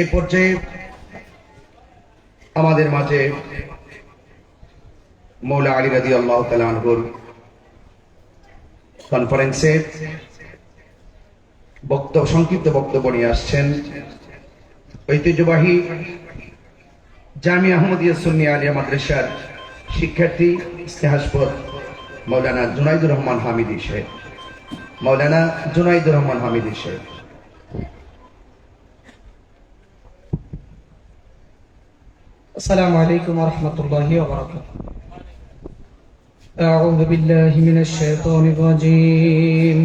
এই পর্যায়ে আমাদের মাঝে মৌলা আলী রাদিয়াল্লাহু তাআলা আনহুর কনফারেন্সে সংক্ষিপ্ত বক্তব্য নিয়ে আসছেন ঐতিহ্যবাহী জামিয়া আহমদিয়া সুন্নি আলিয়া মাদ্রাসার শিক্ষার্থী ইতিহাসপদ মৌলানা জুনাইদুর রহমান হামিদি সাহেব। মৌলানা জুনাইদুর রহমান হামিদি সাহেব। السلام عليكم ورحمة الله وبركاته. أعوذ بالله من الشيطان الرجيم.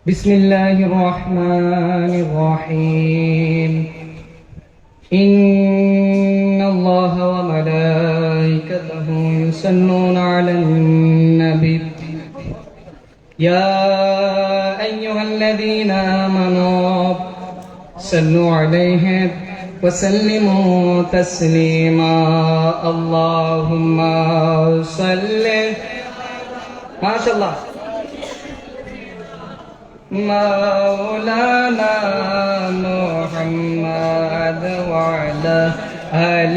بسم الله الرحمن الرحيم. إن الله وملائكته يصلون على النبي يا أيها الذين آمنوا صلوا عليه وسلموا تسليما. اللهم صل ما شاء الله مولانا محمد وعلى آل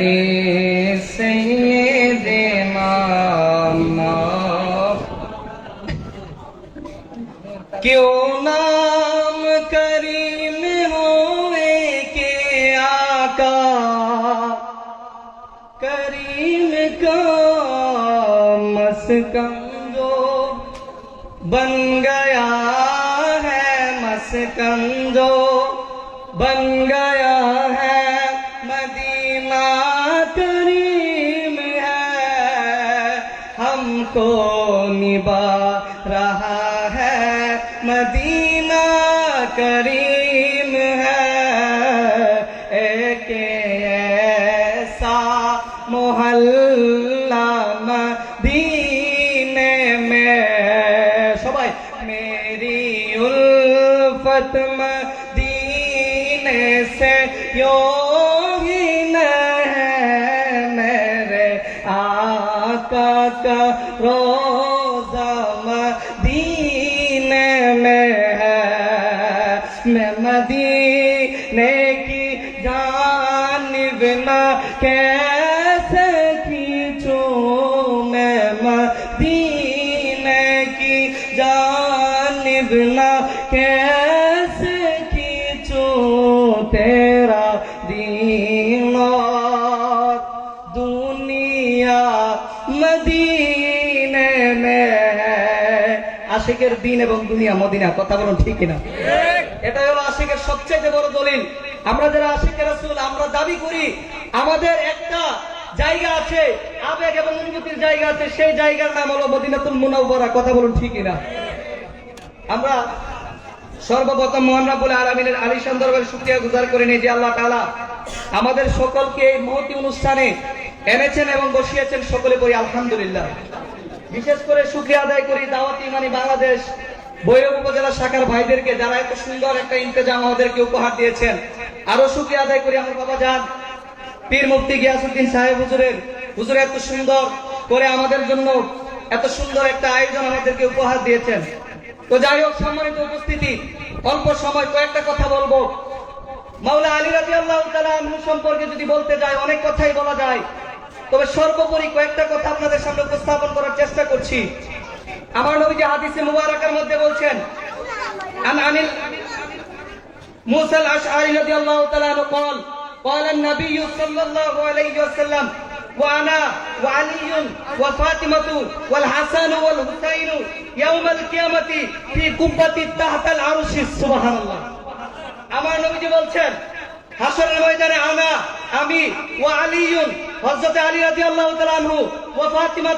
سيدنا. क्यों नाम करीम हुए के आका करीम का मस्कन जो बन गया है, मस्कन जो बन गया है मदीना करीम है, हमको निभा रहा है मदीना करीम है. एक ऐसा मोहल्ला मदीने में सबाई मेरी उल्फत मदीने से यूं ही न है, मेरे आका का रोज़ा मदीने में है. मैं मदीने की जानिब ना कैसे खींचूं, मैं मदीने की जानिब ना कैसे खींचूं. तेरा दीन और दुनिया मदीने में है. আশিকের দিন এবং দুনিয়া মদিনা, কথা বলুন ঠিক কিনা? এটাই হলো আশিকের সবচেয়ে বড় দলিল. আমরা যারা আশিকের রাসূল আমরা দাবি করি আমাদের একটা জায়গা আছে, আবেগ এবং অনুভূতির জায়গা আছে, সেই জায়গার নাম হলো মদিনাতুল মুনাওয়ারা, কথা বলুন ঠিক কিনা? আমরা সর্বপ্রথম মহান রব্বুল আলামিনের আলিশান দরবারে শুকরিয়া গুজার করে নিই যে আল্লাহ তাআলা আমাদের সকলকে এই মহতি অনুষ্ঠানে এনেছেন এবং বসিয়েছেন, সকলে বলি আলহামদুলিল্লাহ. বিশেষ করে শুকরিয়া আদায় করি দাওয়াতি ইমানি বাংলাদেশ ভৈরব উপজেলা শাখার ভাইদেরকে যারা এত সুন্দর একটা ইন্তেজাম আমাদেরকে উপহার দিয়েছেন. আরো শুকরিয়া আদায় করি আমার বাবা জান পীর মুফতি গিয়াসউদ্দিন সাহেব হুজুর এত সুন্দর করে আমাদের জন্য এত সুন্দর একটা আয়োজন আমাদেরকে উপহার দিয়েছেন. তো যাই হোক, সম্মানিত উপস্থিতি, অল্প সময় কয়েকটা কথা বলবো. মাওলা আলী রাদিয়াল্লাহু তাআলা আনহু সম্পর্কে যদি বলতে যাই অনেক কথাই বলা যায়, তবে সর্বোপরি কয়েকটা কথা আপনাদের সামনে উপস্থাপন করার চেষ্টা করছি. আমার নবীজি হাদিসে মুবারাকার মধ্যে বলছেন, আনিল মুসা আল-আশআরী রাদিয়াল্লাহু তাআলা আনহু قال قال النبي صلى الله عليه وسلم وانا وعلي وفاطمه والحسن والحسين يوم القيامه في قبة تحت العرش. সুবহানাল্লাহ. আমার নবীজি বলছেন হাসরের ময়দানে আমি ওয়া আলীউন হযরত আলী রাদিয়াল্লাহু তাআলা আনহু ওয়া ফাতিমা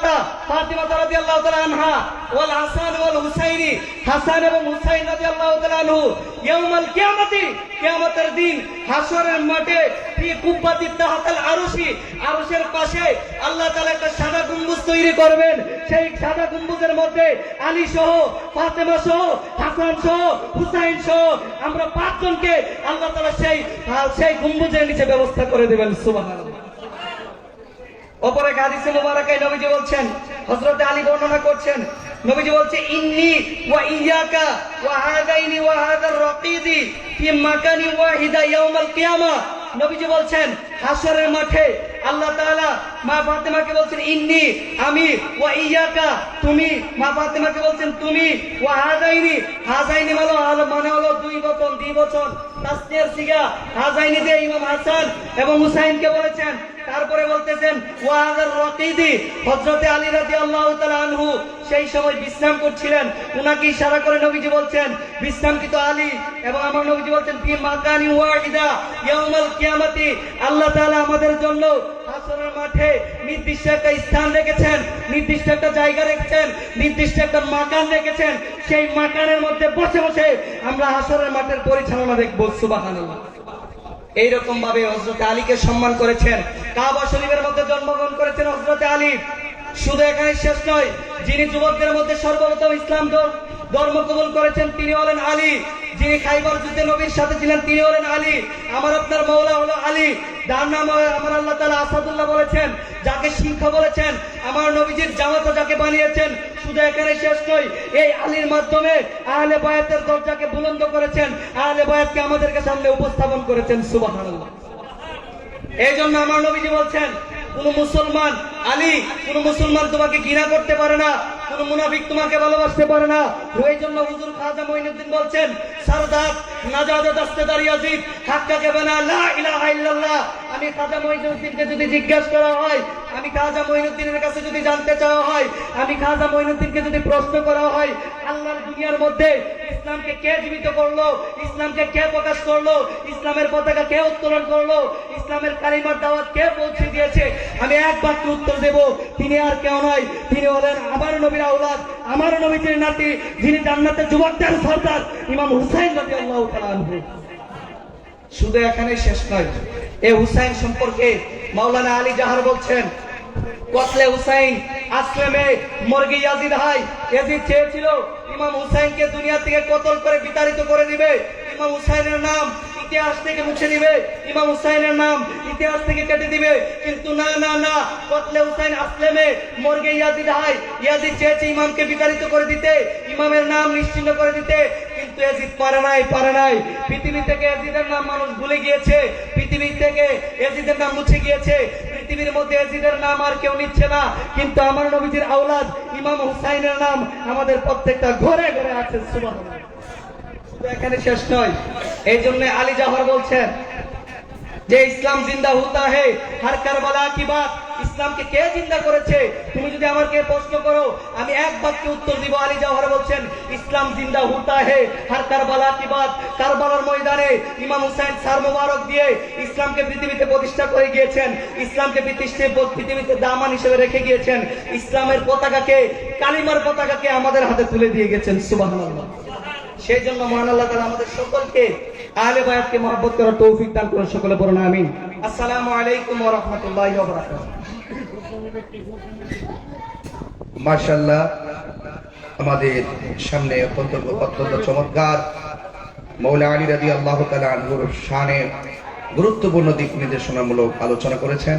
রাদিয়াল্লাহু তাআলা আনহা ওয়াল হাসান ওয়াল হুসাইনি হাসান এবং হুসাইন রাদিয়াল্লাহু তাআলা আনহু ইয়াউমাল কিয়ামতি কিয়ামতের দিন হাসরের মাঠে ফি কুব্বাতি তাহতাল আরশি আরশের পাশে আল্লাহ তাআলা একটা সাদা গম্বুজ তৈরি করবেন. সেই সাদা গম্বুজের মধ্যে আলী সহ ফাতেমা সহ হাসান সহ হুসাইন সহ আমরা পাঁচজনকে আল্লাহ তাআলা সেই গম্বুজের নিচে ব্যবস্থা করে দেবেন. সুবহানাল্লাহ. অপর এক হাদিসে মুবারাকায় নবীজি বলছেন, হযরত আলী বর্ণনা করছেন, নবীজি বলছে ইন্নী ওয়া ইয়াকা ওয়া হাদাইনি ওয়া হাদার রাকিদি ফি মাকানি ওয়াহিদা ইয়াউমাল কিয়ামা। নবীজি বলছেন হাসরের মাঠে আল্লাহ তাআলা মা ফাতেমাকে বলছেন ইন্নী আমি, ওয়া ইয়াকা তুমি, মা ফাতেমাকে বলছেন তুমি, ওয়া হাদাইনি হাজাইনি মানে হলো দুই বচন দ্বিবচন তাসনিয়ার সিগা, হাজাইনি দিয়ে ইমাম হাসান এবং হুসাইনকে বলেছেন। তারপরে বলতেছেন ওয়া হাদার রাকিদি, হযরতে আলী রাদিয়াল্লাহু তাআলা আনহু সেই সময় বিশ্রাম করছিলেন, উনাকে ইশারা করে নবীজি বলছেন বিশ্রামকৃত আলী, এবং আমার নবীজি বলছেন ফি মাকানি ওয়াহিদা ইয়াউমাল কিয়ামাতি, আল্লাহ তাআলা আমাদের জন্য হাসরের মাঠে নির্দিষ্ট একটা স্থান রেখেছেন, নির্দিষ্ট একটা জায়গা রেখেছেন, নির্দিষ্ট একটা মাকান রেখেছেন। সেই মাকানের মধ্যে বসে বসে আমরা হাসরের মাঠের পরিচালনা দেখব। সুবহানাল্লাহ। এইরকম ভাবে হযরতে আলীকে সম্মান করেছেন। কাবা শরীফের মধ্যে জন্মগ্রহণ করেছেন হযরতে আলী। শুধু এখানে শেষ নয়, যিনি যুবকদের মধ্যে সর্বপ্রথম ইসলাম ধর্ম কবুল করেছেন তিনি হলেন আলী। যিনি খাইবার যুদ্ধে নবীর সাথে ছিলেন তিনি হলেন আলী। আমার আপনার মওলা হলো আলী। যার নাম আমার আল্লাহ তাআলা আসাদুল্লাহ বলেছেন, যাকে সিংহ বলেছেন, আমার নবীজির জামাতা যাকে বানিয়েছেন। শুধু এখানে শেষ নয়, এই আলীর মাধ্যমে আহলে বায়াতের দরজাকে বুলন্দ করেছেন, আহলে বায়াতকে আমাদেরকে সামনে উপস্থাপন করেছেন। সুবহানাল্লাহ। এই জন্য আমার নবীজি বলছেন কোন মুসলমান আলী, কোন মুসলমান তোমাকে ঘৃণা করতে পারে না, কোন মুনাফিক তোমাকে ভালোবাসতে পারে না। এই জন্য হুজুর খাজা মঈনুদ্দিন বলছেন সারদাত নাজাদ দাস্তেদার ইয়াজিদ হাক্কা কে বানা লা ইলাহা ইল্লাল্লাহ। আমি খাজা মঈনুদ্দিনকে যদি জিজ্ঞাসা করা হয়, আমি খাজা মঈনুদ্দিনের কাছে যদি জানতে চাওয়া হয়, আমি খাজা মঈনুদ্দিনকে যদি প্রশ্ন করা হয় আল্লাহর দুনিয়ার মধ্যে ইসলামকে কে জীবিত করলো, ইসলামকে কে প্রকাশ করলো, ইসলামের পতাকা কে উত্তোলন করলো, ইসলামের কালিমার দাওয়াত কে পৌঁছে দিয়েছে, আমি এক বাক্যে উত্তর দেব, তিনি আর কেউ নয়, তিনি হলেন আমার নবীর আওলাদ, আমার নবীর নাতি, যিনি জান্নাতের যুবকদের সর্দার ইমাম হুসাইন রাদিয়াল্লাহু তাআলা আনহু। শুধু এখানে শেষ নয়, এই হুসাইন সম্পর্কে মাওলানা আলী জাহার বলছেন কতলে হুসাইন আসলামে মুরগি ইয়াজিদ হাই। ইয়াজিদ চেয়েছিল ইমাম হুসাইনকে দুনিয়া থেকে কতল করে বিতাড়িত করে দিবে, ইমাম হুসাইনের নাম ইতিহাস থেকে মুছে দিবে, ইমাম হুসাইনের নাম ইতিহাস থেকে কেটে দিবে। কিন্তু না না না, কতলে হুসাইন আসলামে মুরগি ইয়াজিদ হাই। ইয়াজিদ চেয়েছে ইমামকে বিতাড়িত করে দিতে, ইমামের নাম নিশ্চিহ্ন করে দিতে, কিন্তু ইয়াজিদ পারে নাই। পৃথিবী থেকে ইয়াজিদের নাম মানুষ ভুলে গিয়েছে, পৃথিবী থেকে ইয়াজিদের নাম মুছে গিয়েছে, পৃথিবীর মধ্যে ইয়াজিদের নাম আর কেউ নিচ্ছে না। কিন্তু আমার নবীজির আওলাদ ইমাম হুসাইনের নাম আমাদের প্রত্যেকটা ঘরে ঘরে আছে। সুবহানাল্লাহ। শুধু এখানে শেষ নয়, এই জন্য আলী জাহর বলছেন যে ইসলাম জিন্দা হুতা হে হর কারবালা কি বাত। ইসলামকে কে জিন্দা করেছে তুমি যদি আমাকে প্রশ্ন করো, আমি এক বাক্যে উত্তর দিব। আলী জাওহর বলছেন ইসলাম জিন্দা হুতা হে হর কারবালা কি বাত। কারবালার ময়দানে ইমাম হুসাইন সার মোবারক দিয়ে ইসলামকে পৃথিবীতে প্রতিষ্ঠা করে গিয়েছেন, ইসলামকে পৃথিবীতে দামান হিসেবে রেখে গিয়েছেন, ইসলামের পতাকাকে, কালিমার পতাকাকে আমাদের হাতে তুলে দিয়ে গেছেন। সুবহানাল্লাহ। সেই জন্য মহান আল্লাহ তাআলা আমাদের সকলকে আহলে বায়াতকে মহব্বত করার তৌফিক দান করুন। সকলে পড়ুন আমিন। আসসালামু আলাইকুম ওয়া রাহমাতুল্লাহি ওয়া বারাকাতুহু। মাশাআল্লাহ, আমাদের সামনে অত্যন্ত চমৎকার মৌলা আলী রাদিয়াল্লাহু তাআলা আনহুর শানে গুরুত্বপূর্ণ দিক নির্দেশনামূলক আলোচনা করেছেন।